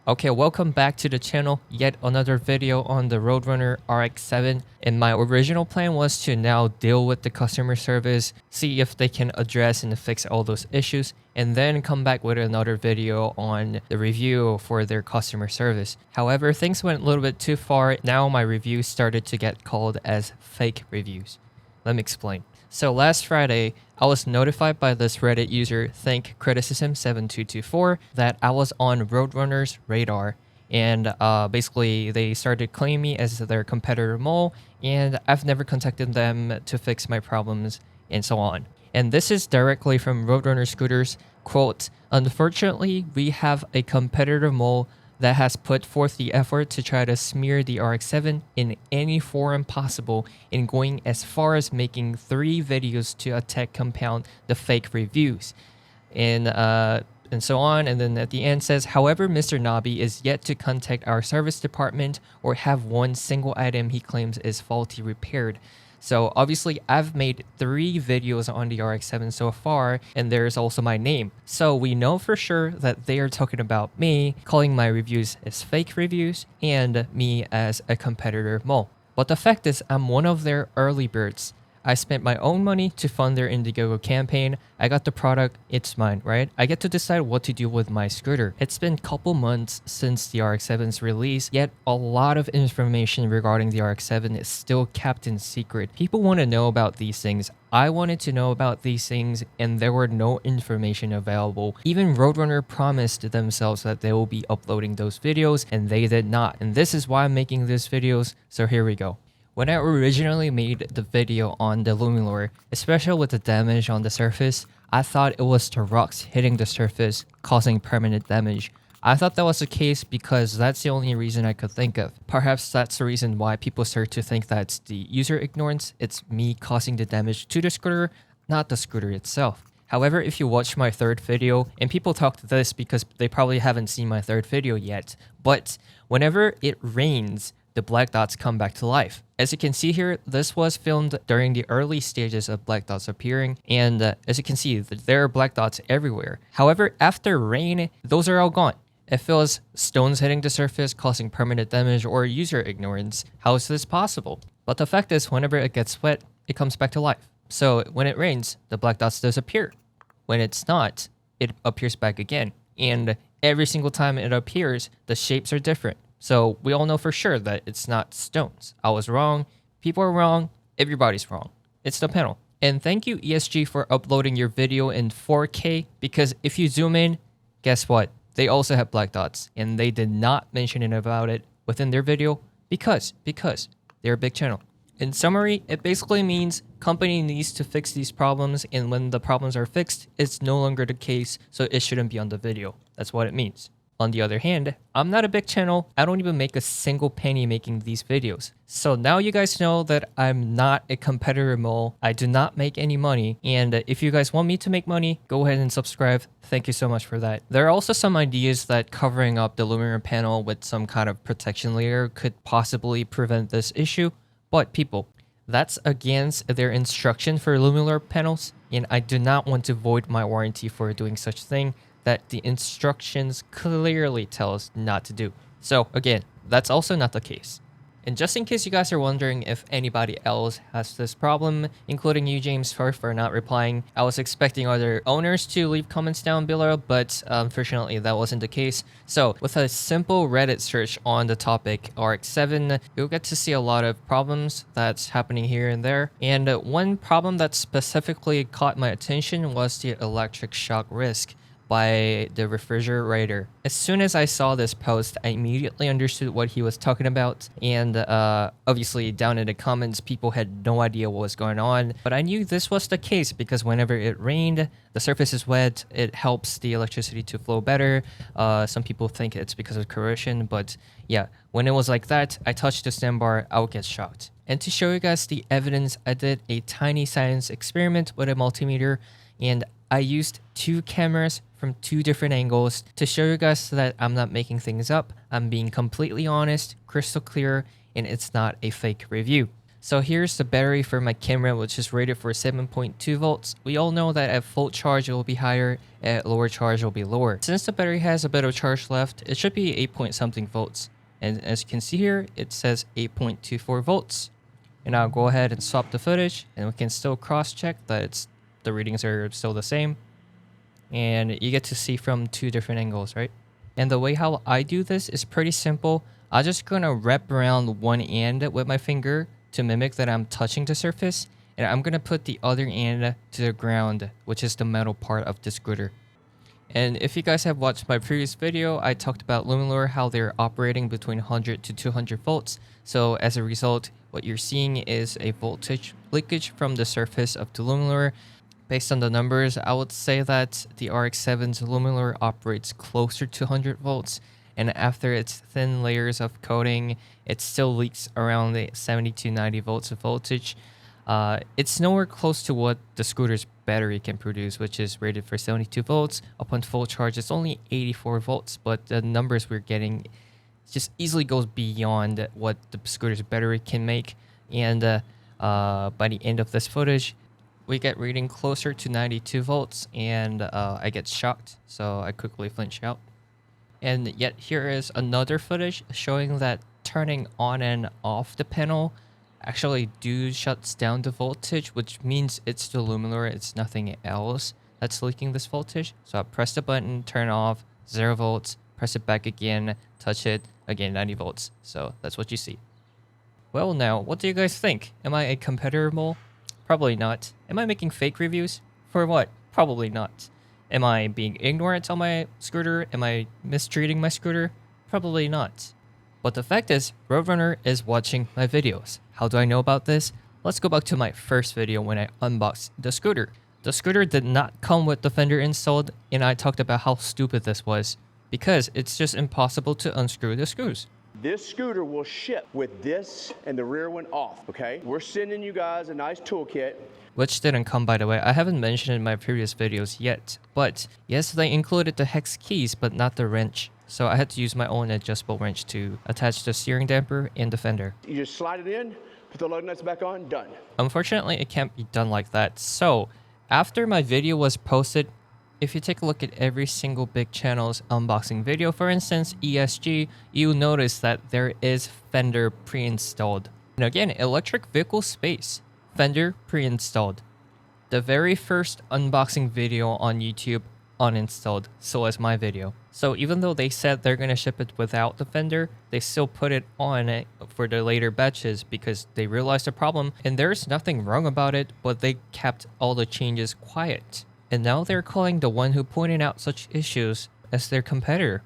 Okay, welcome back to the channel. Yet another video on the Roadrunner RX7. And my original plan was to now deal with the customer service, see if they can address and fix all those issues, and then come back with another video on the review for their customer service. However, things went a little bit too far. Now my reviews started to get called as fake reviews. Let me explain. So last Friday, I was notified by this Reddit user, ThinkCriticism7224, that I was on Roadrunner's radar. And basically, they started claiming me as their competitor mole, and I've never contacted them to fix my problems, and so on. And this is directly from Roadrunner Scooters, quote, "Unfortunately, we have a competitor mole that has put forth the effort to try to smear the RX7 in any forum possible, and going as far as making 3 videos to attack compound the fake reviews." And so on. And then at the end says, "However, Mr. Nabi is yet to contact our service department or have one single item he claims is faulty repaired." So obviously I've made 3 videos on the RX7 so far, and there's also my name. So we know for sure that they are talking about me, calling my reviews as fake reviews, and me as a competitor mole. But the fact is, I'm one of their early birds. I spent my own money to fund their Indiegogo campaign. I got the product, it's mine, right? I get to decide what to do with my scooter. It's been a couple months since the RX7's release, yet a lot of information regarding the RX7 is still kept in secret. People want to know about these things. I wanted to know about these things, and there were no information available. Even Roadrunner promised themselves that they will be uploading those videos, and they did not. And this is why I'm making these videos, so here we go. When I originally made the video on the lumilor, especially with the damage on the surface, I thought it was the rocks hitting the surface causing permanent damage. I thought that was the case because that's the only reason I could think of. Perhaps that's the reason why people start to think that it's the user ignorance, it's me causing the damage to the scooter, not the scooter itself. However, if you watch my 3rd video, and people talk to this because they probably haven't seen my 3rd video yet, but whenever it rains, the black dots come back to life. As you can see here, this was filmed during the early stages of black dots appearing, and as you can see, there are black dots everywhere. However, after rain, those are all gone. It feels stones hitting the surface causing permanent damage or user ignorance. How is this possible? But the fact is, whenever it gets wet, it comes back to life. So when it rains, the black dots disappear. When it's not, it appears back again. And every single time it appears, the shapes are different. So we all know for sure that it's not stones. I was wrong. People are wrong. Everybody's wrong. It's the panel. And thank you, ESG, for uploading your video in 4K, because if you zoom in, guess what? They also have black dots, and they did not mention it about it within their video because they're a big channel. In summary, it basically means company needs to fix these problems, and when the problems are fixed, it's no longer the case, so it shouldn't be on the video. That's what it means. On the other hand, I'm not a big channel. I don't even make a single penny making these videos. So now you guys know that I'm not a competitor mole. I do not make any money. And if you guys want me to make money, go ahead and subscribe. Thank you so much for that. There are also some ideas that covering up the lumilor panel with some kind of protection layer could possibly prevent this issue. But people, that's against their instruction for lumilor panels. And I do not want to void my warranty for doing such thing that the instructions clearly tell us not to do. So again, that's also not the case. And just in case you guys are wondering if anybody else has this problem, including you, James, for not replying, I was expecting other owners to leave comments down below, but unfortunately that wasn't the case. So with a simple Reddit search on the topic RX7, you'll get to see a lot of problems that's happening here and there. And one problem that specifically caught my attention was the electric shock risk by the refrigerator. As soon as I saw this post, I immediately understood what he was talking about, and obviously down in the comments people had no idea what was going on, but I knew this was the case because whenever it rained, the surface is wet, it helps the electricity to flow better. Some people think it's because of corrosion, but yeah, when it was like that, I touched the stem bar, I would get shocked. And to show you guys the evidence, I did a tiny science experiment with a multimeter, and I used 2 cameras from 2 different angles to show you guys that I'm not making things up. I'm being completely honest, crystal clear, and it's not a fake review. So here's the battery for my camera, which is rated for 7.2 volts. We all know that at full charge it will be higher, at lower charge it will be lower. Since the battery has a bit of charge left, it should be 8 point something volts. And as you can see here, it says 8.24 volts. And I'll go ahead and swap the footage, and we can still cross-check that the readings are still the same. And you get to see from two different angles, right? And the way how I do this is pretty simple. I'm just gonna wrap around one end with my finger to mimic that I'm touching the surface, and I'm gonna put the other end to the ground, which is the metal part of the scooter. And if you guys have watched my previous video, I talked about lumilor, how they're operating between 100 to 200 volts. So as a result, what you're seeing is a voltage leakage from the surface of the lumilor. Based on the numbers, I would say that the RX7's lumilor operates closer to 100 volts, and after its thin layers of coating, it still leaks around the 70 to 90 volts of voltage. It's nowhere close to what the scooter's battery can produce, which is rated for 72 volts. Upon full charge, it's only 84 volts, but the numbers we're getting just easily goes beyond what the scooter's battery can make. And by the end of this footage, we get reading closer to 92 volts, and I get shocked, so I quickly flinch out. And yet here is another footage showing that turning on and off the panel actually shuts down the voltage, which means it's the lumilor, it's nothing else that's leaking this voltage. So I press the button, turn off, 0 volts, press it back again, touch it, again 90 volts. So that's what you see. Well, now, what do you guys think? Am I a competitor mole? Probably not. Am I making fake reviews? For what? Probably not. Am I being ignorant on my scooter? Am I mistreating my scooter? Probably not. But the fact is, Roadrunner is watching my videos. How do I know about this? Let's go back to my first video when I unboxed the scooter. The scooter did not come with the fender installed, and I talked about how stupid this was, because it's just impossible to unscrew the screws. This scooter will ship with this and the rear one off, okay? We're sending you guys a nice toolkit. Which didn't come, by the way. I haven't mentioned it in my previous videos yet. But yes, they included the hex keys, but not the wrench. So I had to use my own adjustable wrench to attach the steering damper and the fender. You just slide it in, put the lug nuts back on, done. Unfortunately, it can't be done like that. So after my video was posted, if you take a look at every single big channel's unboxing video, for instance, ESG, you'll notice that there is fender pre-installed. And again, electric vehicle space, fender pre-installed. The very first unboxing video on YouTube uninstalled, so as my video. So even though they said they're going to ship it without the fender, they still put it on it for the later batches because they realized the problem, and there's nothing wrong about it, but they kept all the changes quiet. And now they're calling the one who pointed out such issues as their competitor, ?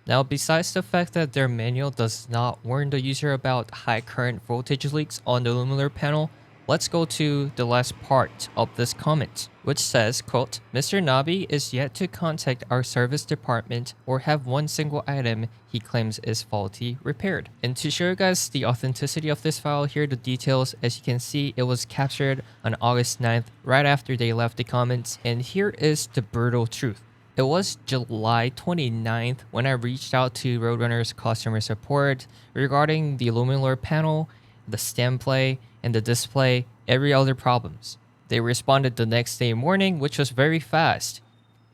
Now, besides the fact that their manual does not warn the user about high current voltage leaks on the lumilor panel, let's go to the last part of this comment, which says, quote, Mr. Nabi is yet to contact our service department or have one single item he claims is faulty repaired. And to show you guys the authenticity of this file, here are the details. As you can see, it was captured on August 9th, right after they left the comments. And here is the brutal truth. It was July 29th when I reached out to Roadrunner's customer support regarding the lumilor panel, the stem play, and the display, every other problems. They responded the next day morning, which was very fast.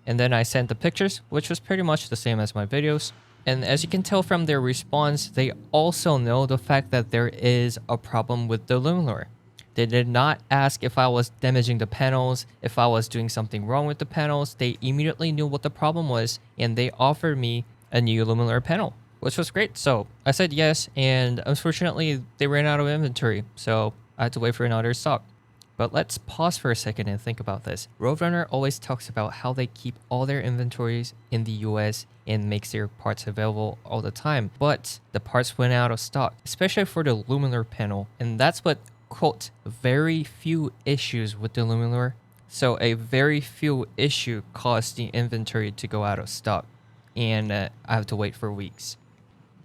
And then I sent the pictures, which was pretty much the same as my videos. And as you can tell from their response, they also know the fact that there is a problem with the lumilor. They did not ask if I was damaging the panels, if I was doing something wrong with the panels. They immediately knew what the problem was, and they offered me a new lumilor panel, which was great. So I said yes, and unfortunately they ran out of inventory, so I had to wait for another stock. But let's pause for a second and think about this. Roadrunner always talks about how they keep all their inventories in the US and makes their parts available all the time, but the parts went out of stock, especially for the lumilor panel, and that's what, quote, very few issues with the lumilor. So a very few issue caused the inventory to go out of stock, and I have to wait for weeks.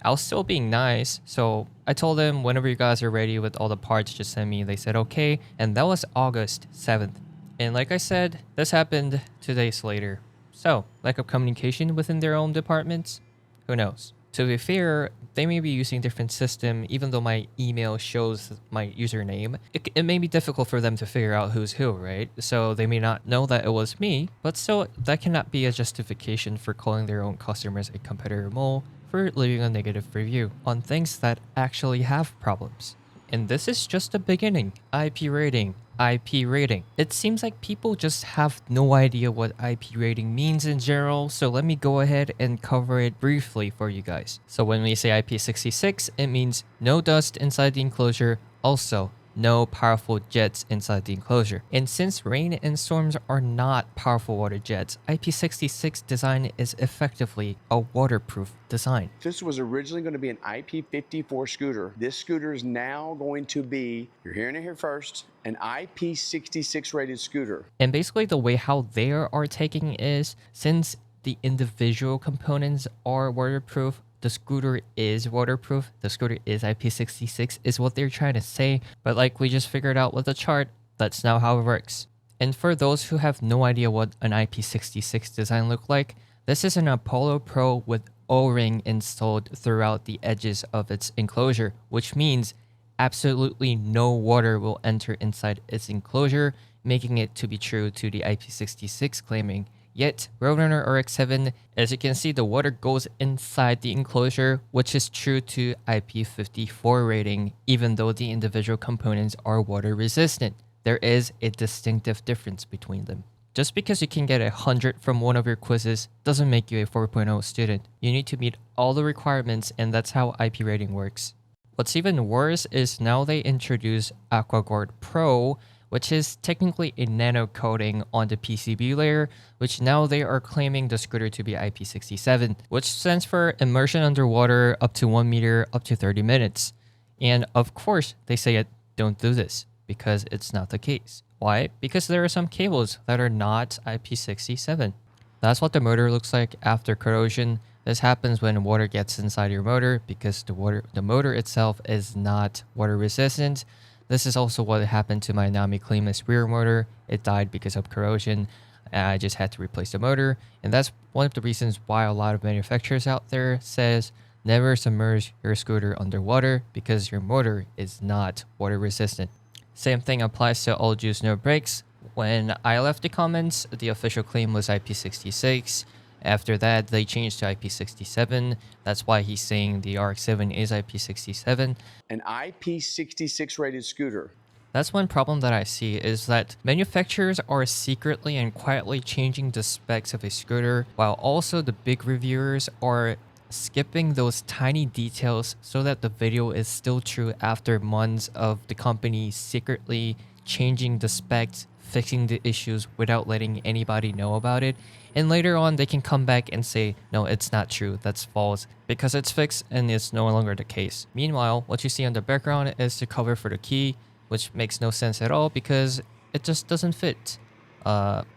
I was still being nice, so I told them whenever you guys are ready with all the parts, just send me. They said okay, and that was August 7th. And like I said, this happened 2 days later. So, lack of communication within their own departments? Who knows? To be fair, they may be using different system, even though my email shows my username. It may be difficult for them to figure out who's who, right? So they may not know that it was me, but still, that cannot be a justification for calling their own customers a competitor mole for leaving a negative review on things that actually have problems. And this is just the beginning. IP rating. IP rating. It seems like people just have no idea what IP rating means in general, so let me go ahead and cover it briefly for you guys. So when we say IP66, it means no dust inside the enclosure, also no powerful jets inside the enclosure. And since rain and storms are not powerful water jets, IP66 design is effectively a waterproof design. This was originally going to be an IP54 scooter. This scooter is now going to be, you're hearing it here first, an IP66 rated scooter. And basically the way how they are taking is, since the individual components are waterproof, the scooter is waterproof, the scooter is IP66 is what they're trying to say, but like we just figured out with the chart, that's not how it works. And for those who have no idea what an IP66 design look like, this is an Apollo Pro with O-ring installed throughout the edges of its enclosure, which means absolutely no water will enter inside its enclosure, making it to be true to the IP66 claiming. Yet, Roadrunner RX7, as you can see, the water goes inside the enclosure, which is true to IP54 rating, even though the individual components are water resistant. There is a distinctive difference between them. Just because you can get 100 from one of your quizzes doesn't make you a 4.0 student. You need to meet all the requirements, and that's how IP rating works. What's even worse is now they introduce AquaGuard Pro, which is technically a nano coating on the PCB layer, which now they are claiming the scooter to be IP67, which stands for immersion underwater up to 1 meter up to 30 minutes. And of course, they say it, don't do this, because it's not the case. Why? Because there are some cables that are not IP67. That's what the motor looks like after corrosion. This happens when water gets inside your motor because the motor itself is not water resistant. This is also what happened to my Nami Cleanless rear motor. It died because of corrosion. I just had to replace the motor. And that's one of the reasons why a lot of manufacturers out there says never submerge your scooter underwater because your motor is not water resistant. Same thing applies to All Juice No Brakes. When I left the comments, the official claim was IP66. After that, they changed to IP67. That's why he's saying the RX7 is IP67. An IP66 rated scooter. That's one problem that I see is that manufacturers are secretly and quietly changing the specs of a scooter, while also the big reviewers are skipping those tiny details so that the video is still true after months of the company secretly changing the specs, fixing the issues without letting anybody know about it. And later on, they can come back and say, no, it's not true, that's false, because it's fixed and it's no longer the case. Meanwhile, what you see on the background is the cover for the key, which makes no sense at all because it just doesn't fit.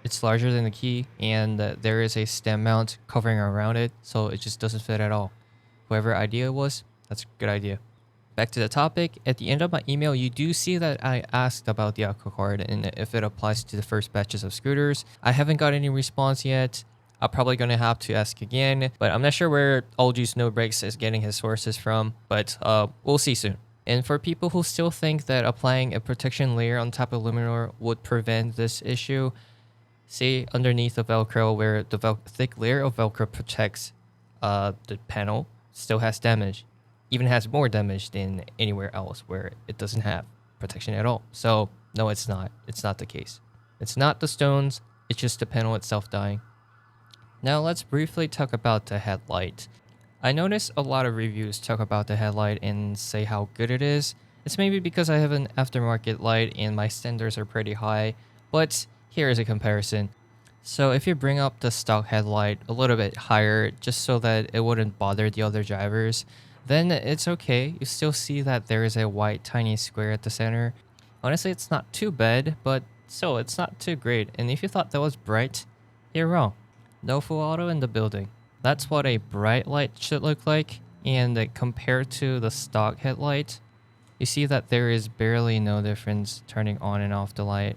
It's larger than the key, and there is a stem mount covering around it, so it just doesn't fit at all. Whoever idea it was, that's a good idea. Back to the topic, at the end of my email, you do see that I asked about the AquaGuard and if it applies to the first batches of scooters. I haven't got any response yet. I'm probably going to have to ask again, but I'm not sure where All Juice No Brakes is getting his sources from, but we'll see soon. And for people who still think that applying a protection layer on top of lumilor would prevent this issue, see underneath the Velcro where the thick layer of Velcro protects the panel still has damage. Even has more damage than anywhere else where it doesn't have protection at all. So no, it's not. It's not the case. It's not the stones. It's just the panel itself dying. Now let's briefly talk about the headlight. I noticed a lot of reviews talk about the headlight and say how good it is. It's maybe because I have an aftermarket light and my standards are pretty high, but here is a comparison. So if you bring up the stock headlight a little bit higher just so that it wouldn't bother the other drivers, then it's okay. You still see that there is a white tiny square at the center. Honestly, it's not too bad, but still, it's not too great. And if you thought that was bright, you're wrong. No full auto in the building. That's what a bright light should look like. And compared to the stock headlight, you see that there is barely no difference turning on and off the light.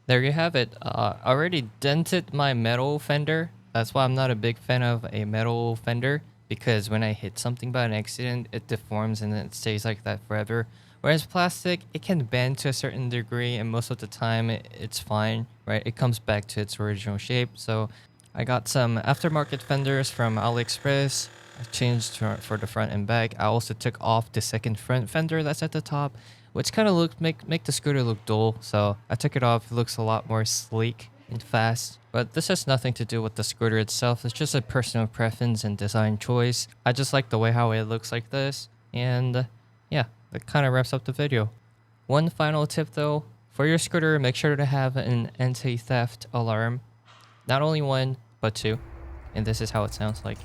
There you have it. I already dented my metal fender. That's why I'm not a big fan of a metal fender, because when I hit something by an accident, it deforms and then it stays like that forever. Whereas plastic, it can bend to a certain degree, and most of the time it's fine, right? It comes back to its original shape. So I got some aftermarket fenders from AliExpress. I changed for the front and back. I also took off the second front fender that's at the top, which kind of make the scooter look dull. So I took it off. It looks a lot more sleek and fast. But this has nothing to do with the scooter itself. It's just a personal preference and design choice. I just like the way how it looks like this. And yeah, that kind of wraps up the video. One final tip though, for your scooter, make sure to have an anti-theft alarm. Not only one, but two. And this is how it sounds like.